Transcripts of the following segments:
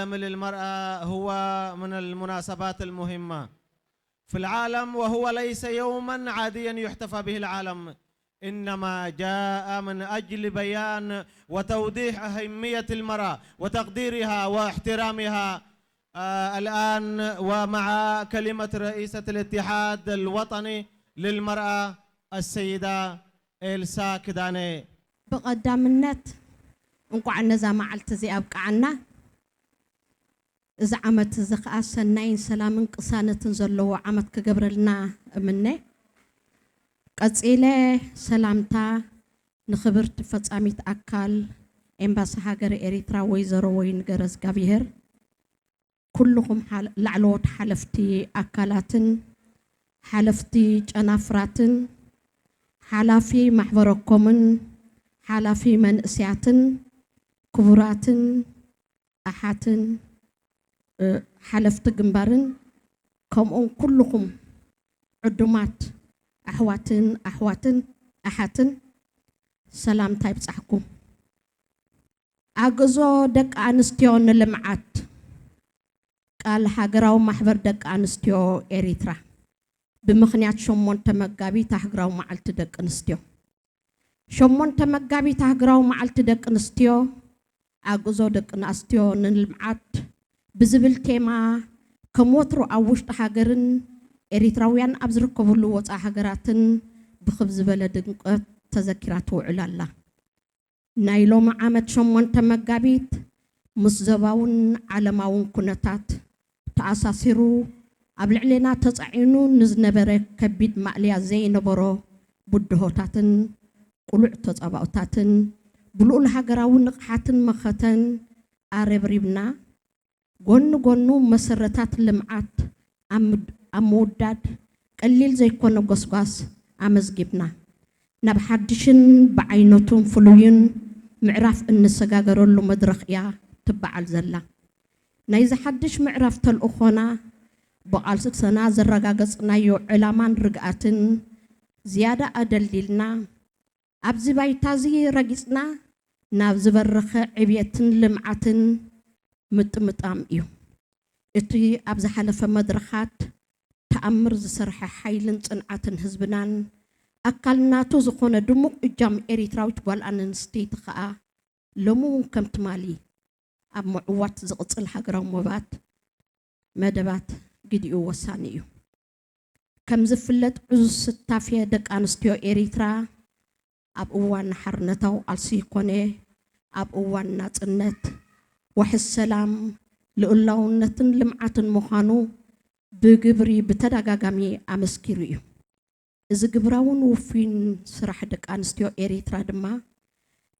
العالمي للمرأة هو من المناسبات المهمة في العالم، وهو ليس يوما عاديا يحتفى به العالم، إنما جاء من أجل بيان وتوضيح أهمية المرأة وتقديرها واحترامها. الآن ومع كلمة رئيسة الاتحاد الوطني للمرأة السيدة إلسا كداني. بقدامنت እንኳን ነዛ መዓልቲ እዚ ኣብቃዓና እዚ ዓመት እዚ ከዓ ሰናይን ሰላምን ቅሳነትን ዘለዎ ዓመት ክገብረልና እምነ ቀፂለ ሰላምታ ንኽብርቲ ፈጻሚት ኣካል ኤምባሲ ሃገር ኤሪትራ ወይዘሮ ወይንገረዝ ጋብሄር ኩልኩም ላዕለዎት ሓለፍቲ ኣካላትን ሓለፍቲ ጨናፍራትን ሓላፊ ማሕበረኮምን ሓላፊ መንእስያትን ክቡራትን ኣሓትን ሓለፍቲ ግንባርን ከምኡን ኩልኩም ዕዱማት ኣሕዋትን ኣሓትን ሰላምታ ይብጻሕኩም። ኣግዞ ደቂ ኣንስትዮ ንልምዓት ቃል ሃገራዊ ማሕበር ደቂ ኣንስትዮ ኤሪትራ ብምኽንያት 8 መጋቢት ሃገራዊ መዓልቲ ደቂ ኣንስትዮ 8 መጋቢት ሃገራዊ መዓልቲ ደቂ ኣንስትዮ ኣግዞ ደቂ ኣንስትዮ ንልምዓት ብዝብል ቴማ ከም ወትሩ ኣብ ውሽጢ ሃገርን ኤሪትራውያን ኣብ ዝርከብሉ ወፃኢ ሃገራትን ብኽብ ዝበለ ድምቀት ተዘኪራ ትውዕል ኣላ። ናይ ሎሚ ዓመት 8 መጋቢት ምስ ዘባውን ዓለማውን ኩነታት ተኣሳሲሩ ኣብ ልዕልና ተጻዒኑ ንዝነበረ ከቢድ ማዕልያ ዘይነበሮ ቡድሆታትን ቁሉዕ ተጻባኡታትን ብልኡል ሃገራዊ ንቕሓትን መኸተን ኣረብሪብና ጎኑ ጎኑ መሰረታት ልምዓት ኣብ ምውዳድ ቀሊል ዘይኮነ ጎስጓስ ኣመዝጊብና ናብ ሓድሽን ብዓይነቱን ፍሉይን ምዕራፍ እንሰጋገረሉ መድረኽ እያ ትበዓል ዘላ። ናይዚ ሓድሽ ምዕራፍ ተልእኾና ብቓልስና ዘረጋገጽናዮ ዕላማን ርግኣትን ዝያዳ ኣደሊልና ኣብዚ ባይታዚ ረጊጽና ናብ ዝበረኸ ዕብየትን ልምዓትን ምጥምጣም እዩ። እቲ ኣብ ዝሓለፈ መድረኻት ተኣምር ዝሰርሐ ሓይልን ጽንዓትን ህዝብናን ኣካልናቱ ዝኾነ ድሙቕ እጃም ኤሪትራዊት ጓል ኣንስተይቲ ከዓ ሎሚ እውን ከም ትማሊ ኣብ ምዕዋት ዝቕጽል ሃገራዊ መደባት ግዲኡ ወሳኒ እዩ። ከም ዝፍለጥ ዕዙዝ ስታፍየ ደቂ ኣንስትዮ ኤሪትራ ኣብ እዋን ሓርነታው ቃልሲ ኮነ ኣብ እዋን ናጽነት ወሕስ ሰላም ልኡላውነትን ልምዓትን ምዃኑ ብግብሪ ብተደጋጋሚ ኣመስኪሩ እዩ። እዚ ግብራውን ውፊን ስራሕ ደቂ ኣንስትዮ ኤሪትራ ድማ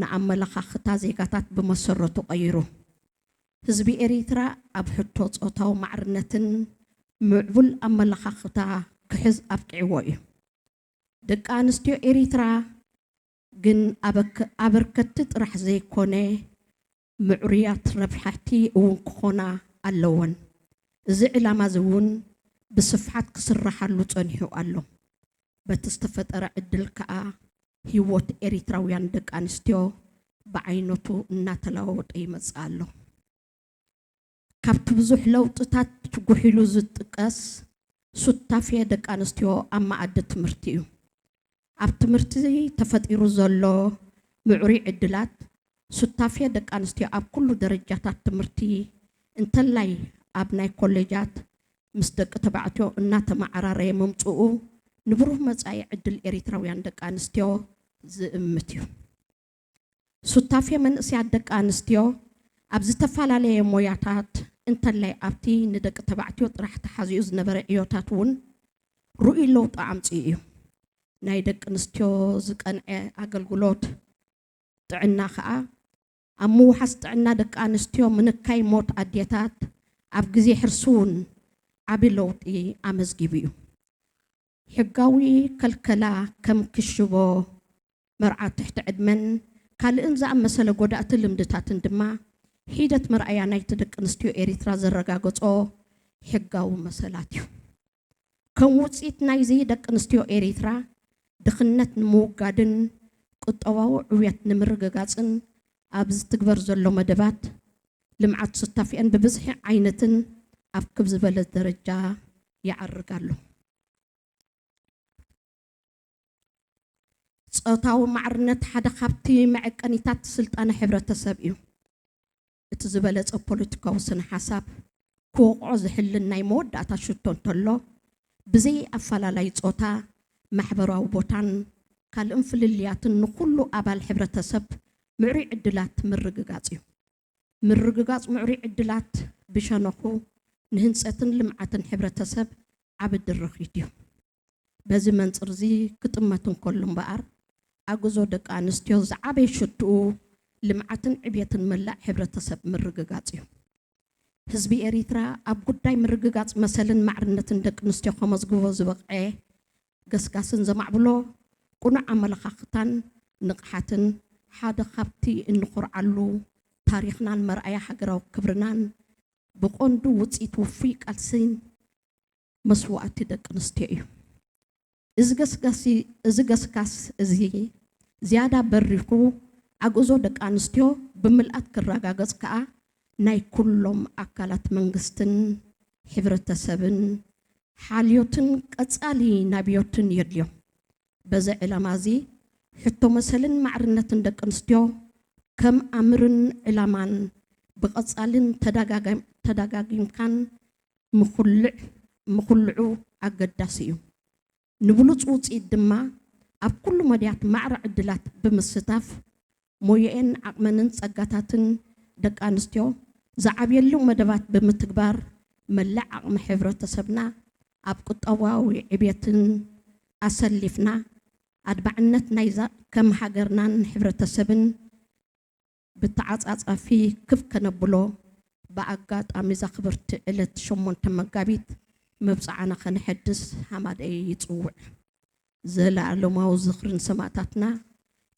ንኣመለኻኽታ ዜጋታት ብመሰረቱ ቀይሩ ህዝቢ ኤሪትራ ኣብ ሕቶ ጾታዊ ማዕርነትን ምዕቡል ኣመለኻኽታ ክሕዝ ኣብቅዕዎ እዩ። ደቂ ኣንስትዮ ኤሪትራ ግን ኣበርከቲ ጥራሕ ዘይኮነ ምዕሩያት ረብሓቲ እውን ክኾና ኣለወን። እዚ ዕላማ እዚ እውን ብስፍሓት ክስራሓሉ ጸኒሑ ኣሎ። በቲ ዝተፈጠረ ዕድል ከዓ ህይወት ኤሪትራውያን ደቂ ኣንስትዮ ብዓይነቱ እናተለዋወጠ ይመጽእ ኣሎ። ካብቲ ብዙሕ ለውጥታት ጉሒሉ ዝጥቀስ ሱታፍየ ደቂ ኣንስትዮ ኣብ ማኣዲ ትምህርቲ እዩ። ኣብ ትምህርቲ ተፈጢሩ ዘሎ ምዕሩይ ዕድላት ሱታፍየ ደቂ ኣንስትዮ ኣብ ኩሉ ደረጃታት ትምህርቲ እንተላይ ኣብ ናይ ኮሌጃት ምስ ደቂ ተባዕትዮ እናተመዓራረየ ምምጽኡ ንብሩህ መጻኢ ዕድል ኤሪትራውያን ደቂ ኣንስትዮ ዝእምት እዩ። ሱታፍየ መንእስያት ደቂ ኣንስትዮ ኣብ ዝተፈላለየ ሞያታት እንተላይ ኣብቲ ንደቂ ተባዕትዮ ጥራሕ ተሓዚኡ ዝነበረ ዕዮታት እውን ርኡይ ለውጢ ኣምጽኡ እዩ። ናይ ደቂ ኣንስትዮ ዝቀንዐ ኣገልግሎት ጥዕና ከዓ ኣብ ምውሓስ ጥዕና ደቂ ኣንስትዮ ምንካይ ሞት ኣዴታት ኣብ ግዜ ሕርሲ እውን ዓብዪ ለውጢ ኣመዝጊቡ እዩ። ሕጋዊ ከልከላ ከም ክሽቦ መርዓ ትሕቲ ዕድመን ካልእን ዝኣመሰለ ጎዳእቲ ልምድታትን ድማ ሂደት መርኣያ ናይቲ ደቂ ኣንስትዮ ኤሪትራ ዘረጋገጾ ሕጋዊ መሰላት እዩ። ከም ውፅኢት ናይዚ ደቂ ኣንስትዮ ኤሪትራ ድኽነት ንምውጋድን ቁጠባዊ ዕብየት ንምርግጋጽን ኣብ ዝትግበር ዘሎ መደባት ልምዓት ስታፊአን ብብዝሒ ዓይነትን ኣብ ክብ ዝበለ ደረጃ ይዓርጋሉ። ጾታዊ ማዕርነት ሓደ ካብቲ መዐቀኒታት ስልጣነ ሕብረተሰብ እዩ። እቲ ዝበለጸ ፖለቲካዊ ስነ ሓሳብ ክወቅዖ ዝሕልን ናይ መወዳእታ ሽቶ እንተሎ ብዘይ ኣፈላላይ ጾታ ማሕበራዊ ቦታን ካልእን ፍልልያትን ንኩሉ ኣባል ሕብረተሰብ ምዕሩይ ዕድላት ምርግጋጽ እዩ። ምርግጋጽ ምዕሩይ ዕድላት ብሸነኹ ንህንጸትን ልምዓትን ሕብረተሰብ ዓብ ድርኺት እዩ። በዚ መንጽር እዚ ክጥመትን ከሎ እምበኣር ኣግዞ ደቂ ኣንስትዮ ዝዓበየ ሽትኡ ልምዓትን ዕብየትን መላእ ሕብረተሰብ ምርግጋጽ እዩ። ህዝቢ ኤሪትራ ኣብ ጉዳይ ምርግጋጽ መሰልን ማዕርነትን ደቂ ኣንስትዮ ከመዝግቦ ዝበቕዐ ገስጋስን ዘማዕብሎ ቁኑዕ ኣመለኻኽታን ንቕሓትን ሓደ ካብቲ እንኹርዓሉ ታሪኽናን መርኣያ ሃገራዊ ክብርናን ብቆንዱ ውፅኢት ውፉይ ቃልሲን መስዋዕቲ ደቂ ኣንስትዮ እዩ። እዚ ገስጋስ እዚ ዝያዳ በሪኹ ኣግዞ ደቂ ኣንስትዮ ብምልኣት ክረጋገጽ ከዓ ናይ ኩሎም ኣካላት መንግስትን ሕብረተሰብን ሓልዮትን ቀጻሊ ናብዮትን የድልዮ። በዚ ዕላማ እዚ ሕቶ መሰልን ማዕርነትን ደቂ ኣንስትዮ ከም ኣምርን ዕላማን ብቐጻልን ተደጋጊምካን ምኹልዑ ኣገዳሲ እዩ። ንብሉፅ ውፅኢት ድማ ኣብ ኩሉ መድያት ማዕረ ዕድላት ብምስታፍ ሞየአን ዓቕመንን ጸጋታትን ደቂ ኣንስትዮ ዝዓብየሉ መደባት ብምትግባር መላእ ዓቕሚ ሕብረተሰብና ኣብ ቁጠባዊ ዕብየትን ኣሰሊፍና ኣድባዕነት ናይዛ ከም ሃገርናን ሕብረተሰብን ብተዓጻጻፊ ክፍ ከነብሎ ብኣጋጣሚ ዘኽብርቲ ዕለት 8 መጋቢት መብፅዓና ከንሕድስ ሃማደይ ይጽውዕ። ዘለዓለማዊ ዝኽርን ሰማዕታትና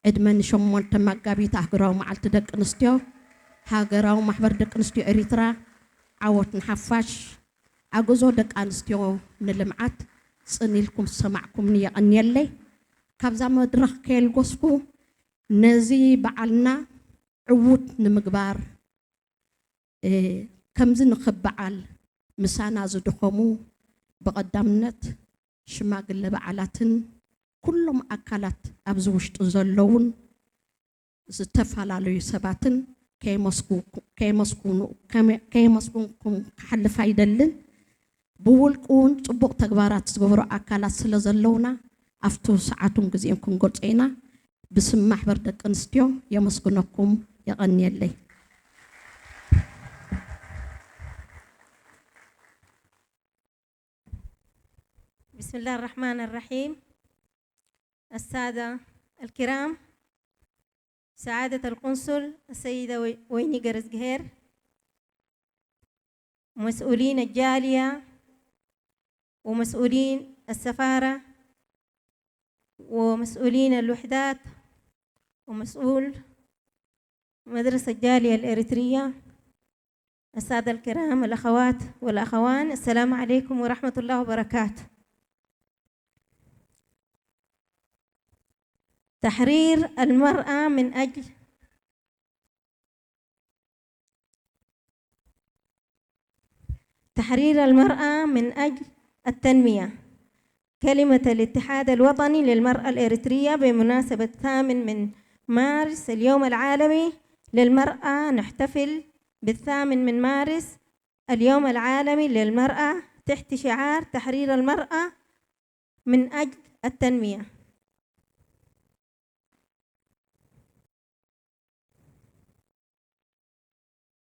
ዕድመ ን8 መጋቢት ሃገራዊ መዓልቲ ደቂ ኣንስትዮ ሃገራዊ ማሕበር ደቂ ኣንስትዮ ኤሪትራ ዓወት ንሓፋሽ ኣግዞ ደቂ ኣንስትዮ ንልምዓት ጽኒልኩም ሰማዕኩም የቐንየለይ። ካብዛ መድረኽ ከየልጎስኩ ነዚ በዓልና ዕውት ንምግባር ከምዚ ንኽበዓል ምሳና ዝድኸሙ ብቐዳምነት ሽማግለ በዓላትን ኩሎም ኣካላት ኣብዚ ውሽጡ ዘለውን ዝተፈላለዩ ሰባትን ከየመስኩንኩም ክሓልፍ ኣይደልን። ብውልቁ እውን ጽቡቕ ተግባራት ዝገበሩ ኣካላት ስለ ዘለውና ኣብቲ ሰዓቱን ግዜን ክንገልጾ ኢና። ብስም ማሕበር ደቂ ኣንስትዮ የመስግነኩም የቐንየለይ። بسم الله الرحمن الرحيم. السادة الكرام، سعادة القنصل السيدة ويني قرزقهير، مسؤولين الجالية ومسؤولين السفارة ومسؤولين الوحدات ومسؤول مدرسة الجالية الإريترية، السادة الكرام الأخوات والأخوان، السلام عليكم ورحمة الله وبركاته. تحرير المرأة من أجل التنمية. كلمة الاتحاد الوطني للمرأة الإريترية بمناسبة 8 مارس اليوم العالمي للمرأة. نحتفل ب8 مارس اليوم العالمي للمرأة تحت شعار تحرير المرأة من أجل التنمية.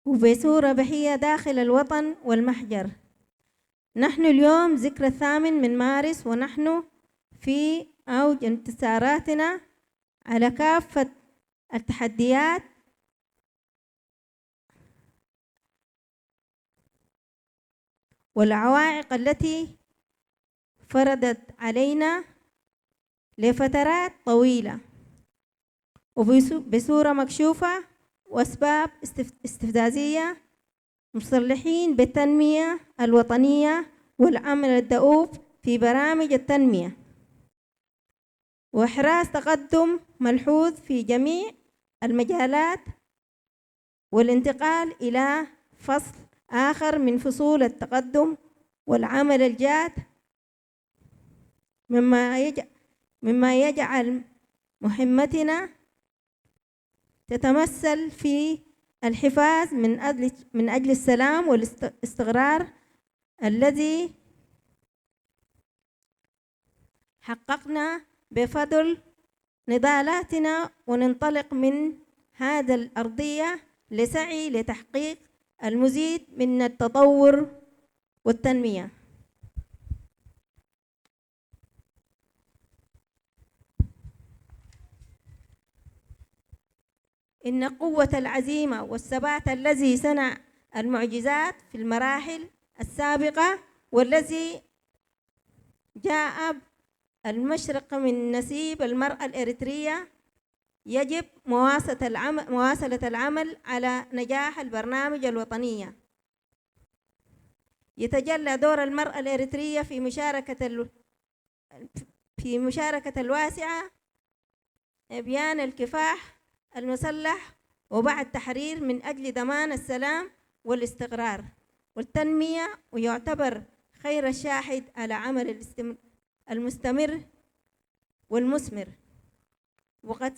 وبصورة بحية داخل الوطن والمحجر. نحن اليوم ذكرى 8 مارس، ونحن في أوج انتصاراتنا على كافة التحديات والعوائق التي فرضت علينا لفترات طويلة وبصورة مكشوفة وأسباب استفزازية، مصلحين بالتنمية الوطنية والعمل الدؤوب في برامج التنمية وإحراز تقدم ملحوظ في جميع المجالات والانتقال إلى فصل آخر من فصول التقدم والعمل الجاد، مما يجعل مهمتنا تتمثل في الحفاظ من أجل السلام والاستقرار الذي حققنا بفضل نضالاتنا، وننطلق من هذا الأرضية لسعي لتحقيق المزيد من التطور والتنمية. إن قوة العزيمة والثبات الذي صنع المعجزات في المراحل السابقة والذي جاء المشرق من نسيب المرأة الإريترية، يجب مواصلة العمل على نجاح البرنامج الوطني. يتجلى دور المرأة الإريترية في مشاركة الواسعة إبيان الكفاح المسلح وبعد تحرير من أجل ضمان السلام والاستقرار والتنمية، ويعتبر خير الشاهد على عمل المستمر والمثمر. وقد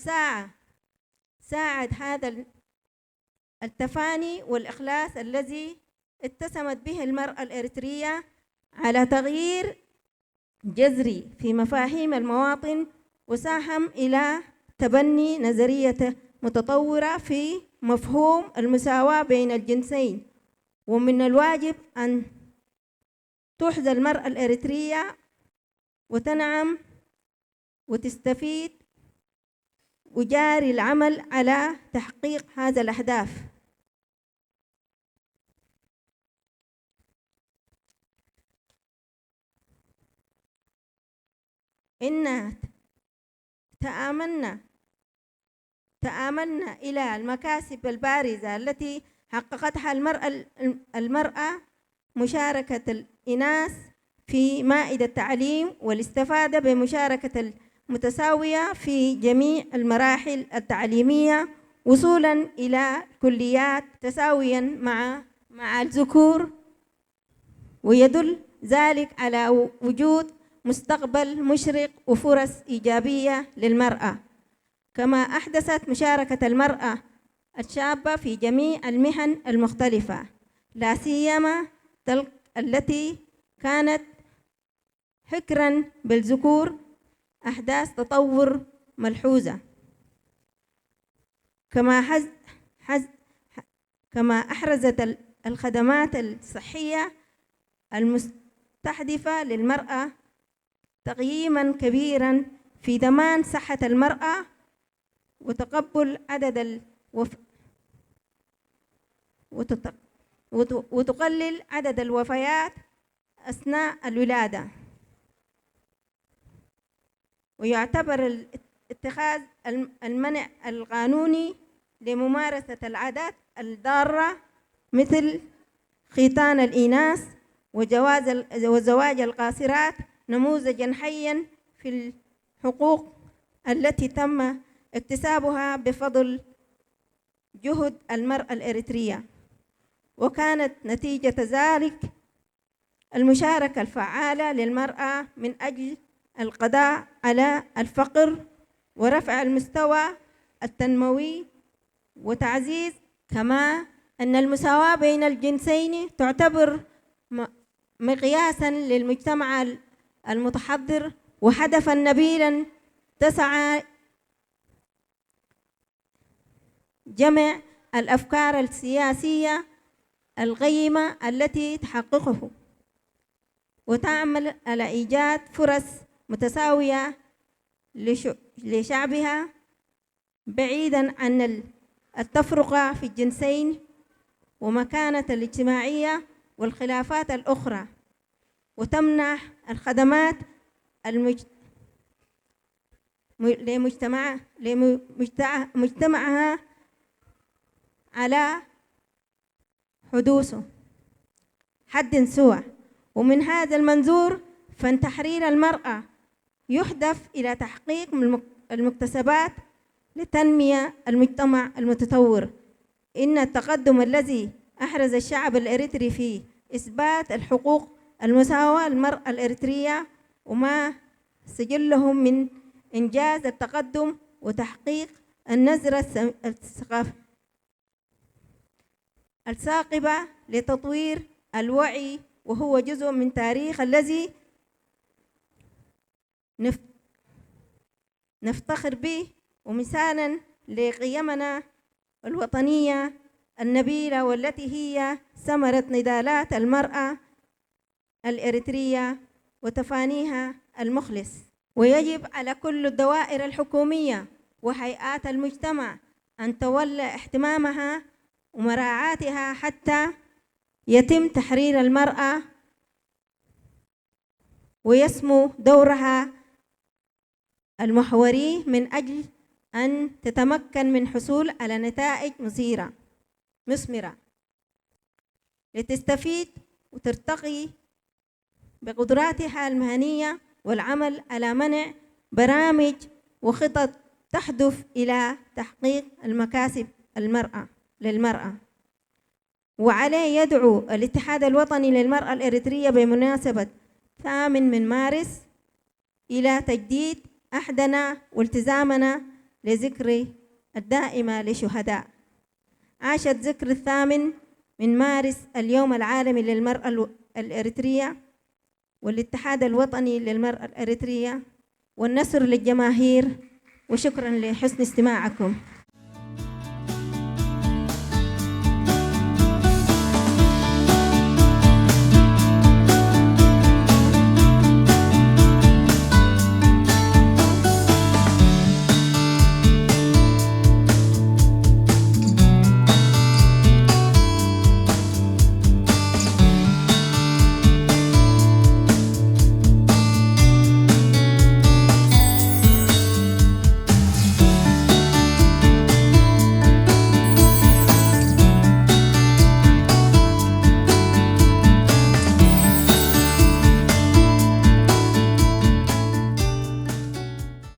ساعد هذا التفاني والإخلاص الذي اتسمت به المرأة الإريترية على تغيير جذري في مفاهيم المواطن، وساهم إلى تبني نظرية متطورة في مفهوم المساواة بين الجنسين. ومن الواجب أن تحظى المرأة الإريترية وتنعم وتستفيد وجاري العمل على تحقيق هذا الأهداف. إن تآملنا إلى المكاسب البارزة التي حققتها المرأة، مشاركة الإناث في مائدة التعليم والاستفادة بمشاركة المتساوية في جميع المراحل التعليمية وصولا إلى كليات تساويا مع الذكور، ويدل ذلك على وجود مستقبل مشرق وفرص إيجابية للمرأة. كما أحدثت مشاركة المرأة الشابة في جميع المهن المختلفة، لا سيما تلك التي كانت حكراً بالذكور، أحداث تطور ملحوظة. كما أحرزت الخدمات الصحية المستهدفة للمرأة تقييماً كبيراً في ضمان صحة المرأة وتقبل وتقلل عدد الوفيات أثناء الولادة. ويعتبر اتخاذ المنع القانوني لممارسة العادات الضارة مثل ختان الإناث وزواج القاصرات نموذجاً حياً في الحقوق التي تم اكتسابها بفضل جهد المرأة الإريترية. وكانت نتيجة ذلك المشاركة الفعالة للمرأة من أجل القضاء على الفقر ورفع المستوى التنموي وتعزيز. كما أن المساواة بين الجنسين تعتبر مقياساً للمجتمع المتحضر وهدفاً نبيلاً تسعى جمع الأفكار السياسية القيمة التي تحققه، وتعمل على إيجاد فرص متساوية لشعبها بعيداً عن التفرقة في الجنسين ومكانة الاجتماعية والخلافات الأخرى، وتمنح الخدمات لمجتمعها على حدوثه حد سوى. ومن هذا المنظور فإن تحرير المرأة يهدف إلى تحقيق المكتسبات لتنمية المجتمع المتطور إن التقدم الذي أحرز الشعب الإريتري في إثبات الحقوق المساواة للمرأة الإريترية وما سجلهم من إنجاز التقدم وتحقيق النظرة الثاقبة لتطوير الوعي، وهو جزء من تاريخ الذي نفتخر به ومثالا لقيمنا الوطنية النبيلة، والتي هي ثمرة نضالات المرأة الإريترية وتفانيها المخلص. ويجب على كل الدوائر الحكومية وهيئات المجتمع أن تولى اهتمامها ومراعاتها حتى يتم تحرير المرأة ويسمو دورها المحوري من أجل أن تتمكن من حصول على نتائج مثمرة لتستفيد وترتقي بقدراتها المهنية، والعمل على منع برامج وخطط تهدف إلى تحقيق المكاسب للمرأة. وعليه يدعو الاتحاد الوطني للمرأة الإريترية بمناسبة 8 مارس إلى تجديد عهدنا والتزامنا لذكر الدائمة لشهداء. عاشت ذكر 8 مارس اليوم العالمي للمرأة الإريترية والاتحاد الوطني للمرأة الإريترية، والنصر للجماهير. وشكرا لحسن استماعكم.